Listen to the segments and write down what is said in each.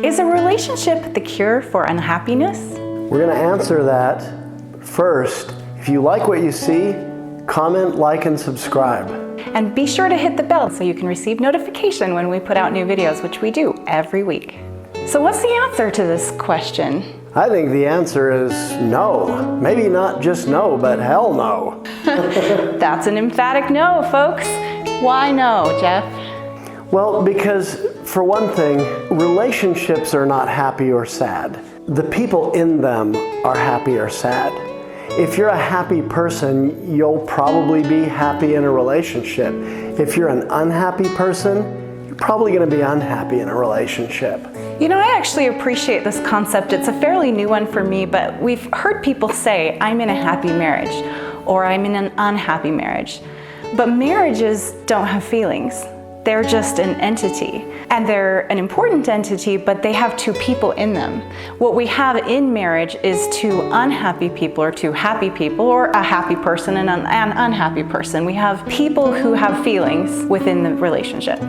Is a relationship the cure for unhappiness? We're going to answer that. First, if you like what you see, comment, like, and subscribe. And be sure to hit the bell so you can receive notification when we put out new videos, which we do every week. So what's the answer to this question? I think the answer is no. Maybe not just no, but hell no. That's an emphatic no, folks. Why no, Jeff? Well, because for one thing, relationships are not happy or sad. The people in them are happy or sad. If you're a happy person, you'll probably be happy in a relationship. If you're an unhappy person, you're probably going to be unhappy in a relationship. You know, I actually appreciate this concept. It's a fairly new one for me, but we've heard people say, I'm in a happy marriage, or I'm in an unhappy marriage. But marriages don't have feelings. They're just an entity. And they're an important entity, but they have two people in them. What we have in marriage is two unhappy people, or two happy people, or a happy person and an unhappy person. We have people who have feelings within the relationship.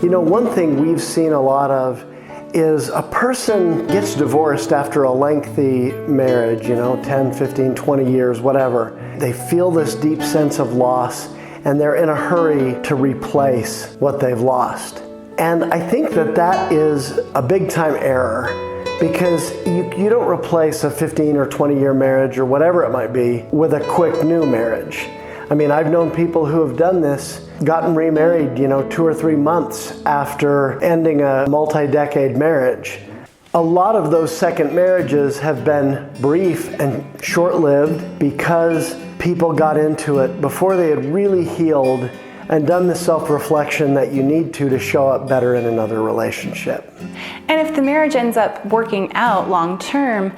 You know, one thing we've seen a lot of is a person gets divorced after a lengthy marriage, 10, 15, 20 years, whatever. They feel this deep sense of loss, and they're in a hurry to replace what they've lost. And I think that is a big time error, because you don't replace a 15 or 20 year marriage or whatever it might be with a quick new marriage. I mean, I've known people who have done this, gotten remarried, 2 or 3 months after ending a multi-decade marriage. A lot of those second marriages have been brief and short-lived because people got into it before they had really healed and done the self-reflection that you need to show up better in another relationship. And if the marriage ends up working out long-term,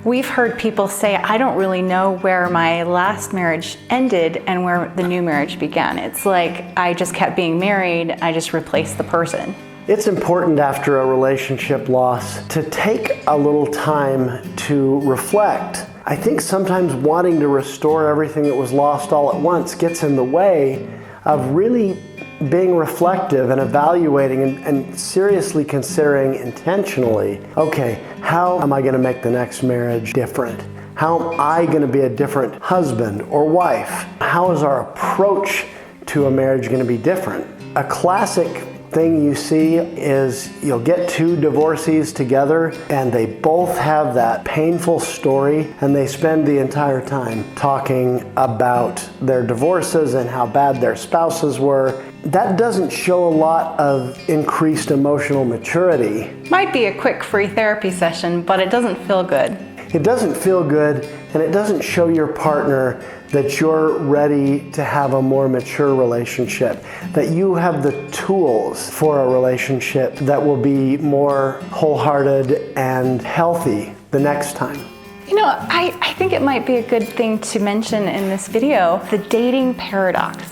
we've heard people say, I don't really know where my last marriage ended and where the new marriage began. It's like I just kept being married, I just replaced the person. It's important after a relationship loss to take a little time to reflect. I think sometimes wanting to restore everything that was lost all at once gets in the way of really being reflective and evaluating and seriously considering intentionally, okay, how am I going to make the next marriage different? How am I going to be a different husband or wife? How is our approach to a marriage going to be different? A classic thing you see is you'll get two divorcees together and they both have that painful story, and they spend the entire time talking about their divorces and how bad their spouses were. That doesn't show a lot of increased emotional maturity. Might be a quick free therapy session, but it doesn't feel good. It doesn't feel good, and it doesn't show your partner that you're ready to have a more mature relationship, that you have the tools for a relationship that will be more wholehearted and healthy the next time. You know, I think it might be a good thing to mention in this video, the dating paradox.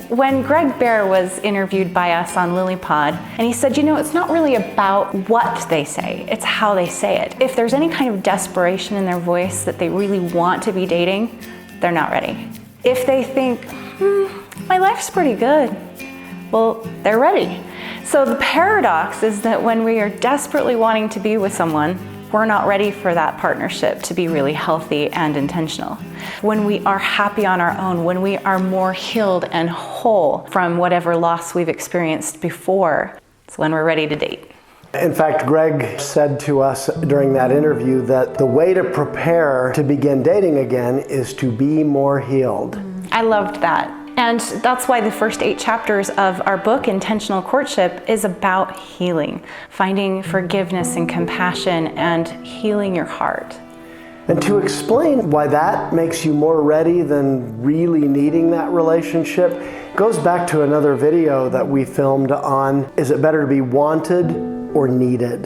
When Greg Bear was interviewed by us on LilyPod, and he said, it's not really about what they say, it's how they say it. If there's any kind of desperation in their voice that they really want to be dating, they're not ready. If they think, my life's pretty good, well, they're ready. So the paradox is that when we are desperately wanting to be with someone, we're not ready for that partnership to be really healthy and intentional. When we are happy on our own, when we are more healed and whole from whatever loss we've experienced before, it's when we're ready to date. In fact, Greg said to us during that interview that the way to prepare to begin dating again is to be more healed. I loved that. And that's why the first 8 chapters of our book, Intentional Courtship, is about healing, finding forgiveness and compassion and healing your heart. And to explain why that makes you more ready than really needing that relationship, goes back to another video that we filmed on, is it better to be wanted or needed?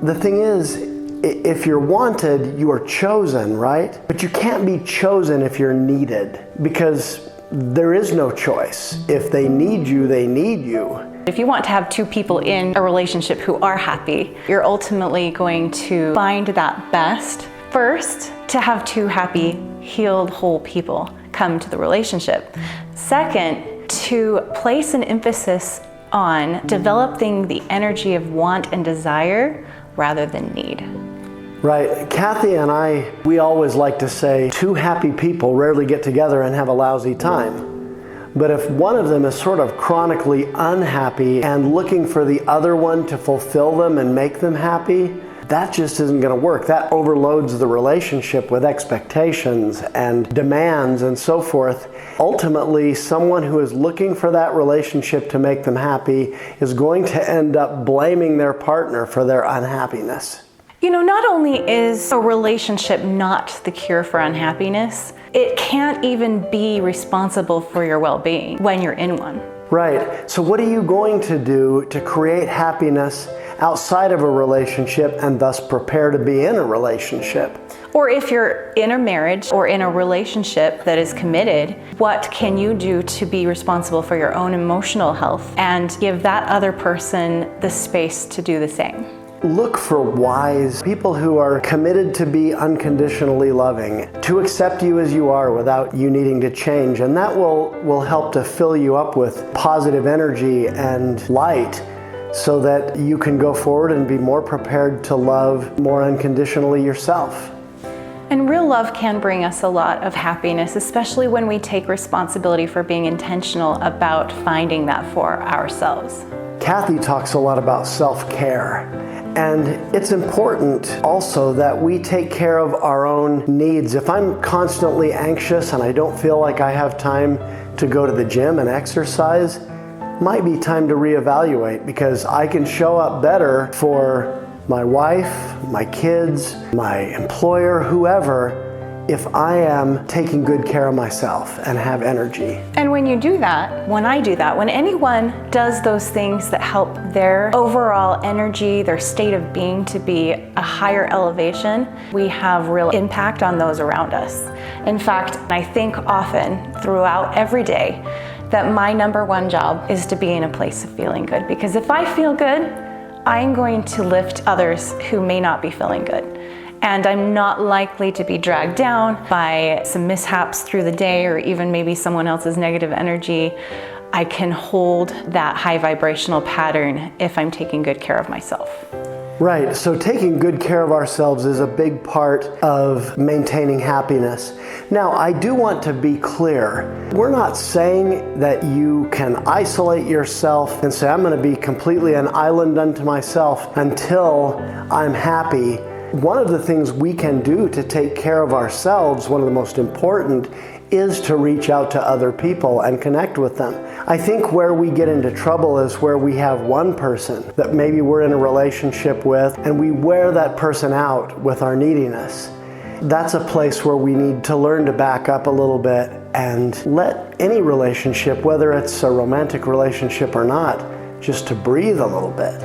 The thing is, if you're wanted, you are chosen, right? But you can't be chosen if you're needed, because there is no choice. If they need you, they need you. If you want to have two people in a relationship who are happy, you're ultimately going to find that best first to have two happy, healed, whole people come to the relationship. Second, to place an emphasis on developing the energy of want and desire rather than need. Right. Cathy and I, we always like to say two happy people rarely get together and have a lousy time. But if one of them is sort of chronically unhappy and looking for the other one to fulfill them and make them happy, that just isn't going to work. That overloads the relationship with expectations and demands and so forth. Ultimately, someone who is looking for that relationship to make them happy is going to end up blaming their partner for their unhappiness. You know, not only is a relationship not the cure for unhappiness, it can't even be responsible for your well-being when you're in one. Right. So what are you going to do to create happiness outside of a relationship and thus prepare to be in a relationship? Or if you're in a marriage or in a relationship that is committed, what can you do to be responsible for your own emotional health and give that other person the space to do the same? Look for wise people who are committed to be unconditionally loving, to accept you as you are without you needing to change. And that will help to fill you up with positive energy and light so that you can go forward and be more prepared to love more unconditionally yourself. And real love can bring us a lot of happiness, especially when we take responsibility for being intentional about finding that for ourselves. Cathy talks a lot about self-care. And it's important also that we take care of our own needs. If I'm constantly anxious and I don't feel like I have time to go to the gym and exercise, it might be time to reevaluate, because I can show up better for my wife, my kids, my employer, whoever, if I am taking good care of myself and have energy. And when you do that, when I do that, when anyone does those things that help their overall energy, their state of being to be a higher elevation, we have real impact on those around us. In fact, I think often throughout every day that my number one job is to be in a place of feeling good. Because if I feel good, I'm going to lift others who may not be feeling good. And I'm not likely to be dragged down by some mishaps through the day or even maybe someone else's negative energy. I can hold that high vibrational pattern if I'm taking good care of myself. Right, so taking good care of ourselves is a big part of maintaining happiness. Now, I do want to be clear. We're not saying that you can isolate yourself and say, I'm going to be completely an island unto myself until I'm happy. One of the things we can do to take care of ourselves, one of the most important, is to reach out to other people and connect with them. I think where we get into trouble is where we have one person that maybe we're in a relationship with and we wear that person out with our neediness. That's a place where we need to learn to back up a little bit and let any relationship, whether it's a romantic relationship or not, just to breathe a little bit.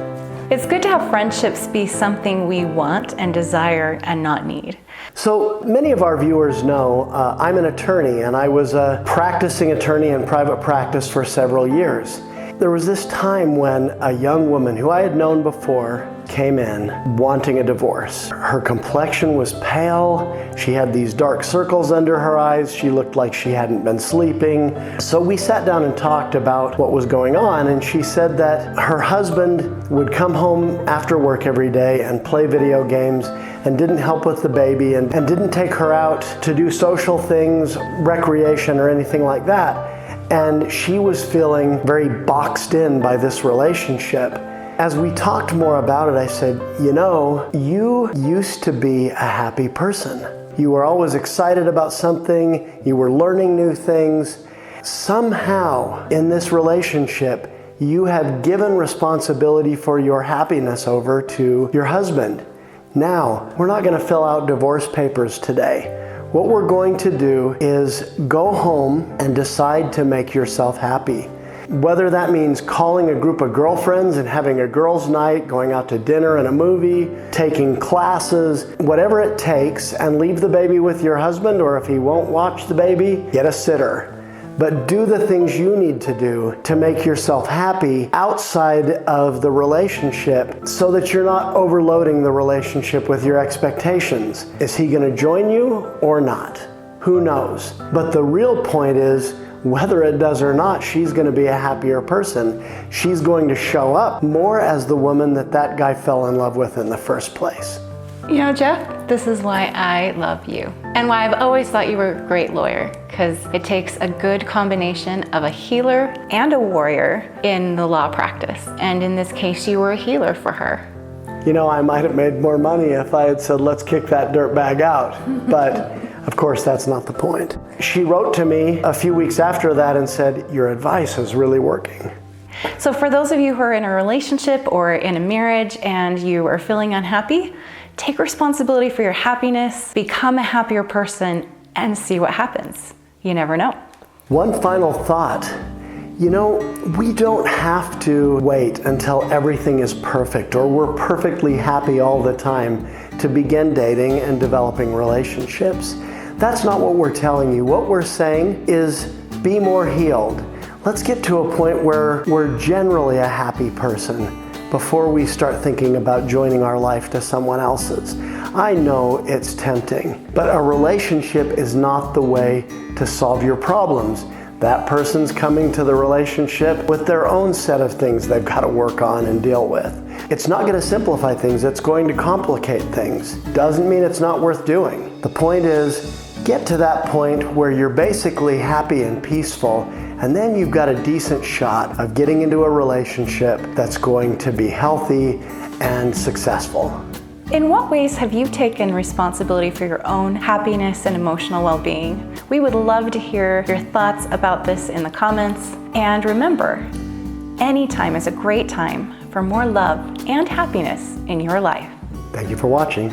It's good to have friendships be something we want and desire and not need. So many of our viewers know I'm an attorney, and I was a practicing attorney in private practice for several years. There was this time when a young woman who I had known before came in wanting a divorce. Her complexion was pale. She had these dark circles under her eyes. She looked like she hadn't been sleeping. So we sat down and talked about what was going on, and she said that her husband would come home after work every day and play video games and didn't help with the baby and didn't take her out to do social things, recreation, or anything like that. And she was feeling very boxed in by this relationship. As we talked more about it, I said, you know, you used to be a happy person. You were always excited about something. You were learning new things. Somehow in this relationship, you have given responsibility for your happiness over to your husband. Now, we're not going to fill out divorce papers today. What we're going to do is go home and decide to make yourself happy. Whether that means calling a group of girlfriends and having a girls' night, going out to dinner and a movie, taking classes, whatever it takes, and leave the baby with your husband, or if he won't watch the baby, get a sitter. But do the things you need to do to make yourself happy outside of the relationship so that you're not overloading the relationship with your expectations. Is he going to join you or not? Who knows? But the real point is, whether it does or not, she's going to be a happier person. She's going to show up more as the woman that that guy fell in love with in the first place. You know, Jeff, this is why I love you and why I've always thought you were a great lawyer, because it takes a good combination of a healer and a warrior in the law practice. And in this case, you were a healer for her. You know, I might have made more money if I had said, let's kick that dirtbag out. But of course, that's not the point. She wrote to me a few weeks after that and said, your advice is really working. So for those of you who are in a relationship or in a marriage and you are feeling unhappy, take responsibility for your happiness, become a happier person, and see what happens. You never know. One final thought. You know, we don't have to wait until everything is perfect or we're perfectly happy all the time to begin dating and developing relationships. That's not what we're telling you. What we're saying is be more healed. Let's get to a point where we're generally a happy person before we start thinking about joining our life to someone else's. I know it's tempting, but a relationship is not the way to solve your problems. That person's coming to the relationship with their own set of things they've got to work on and deal with. It's not going to simplify things, it's going to complicate things. Doesn't mean it's not worth doing. The point is, get to that point where you're basically happy and peaceful, and then you've got a decent shot of getting into a relationship that's going to be healthy and successful. In what ways have you taken responsibility for your own happiness and emotional well-being? We would love to hear your thoughts about this in the comments. And remember, any time is a great time for more love and happiness in your life. Thank you for watching.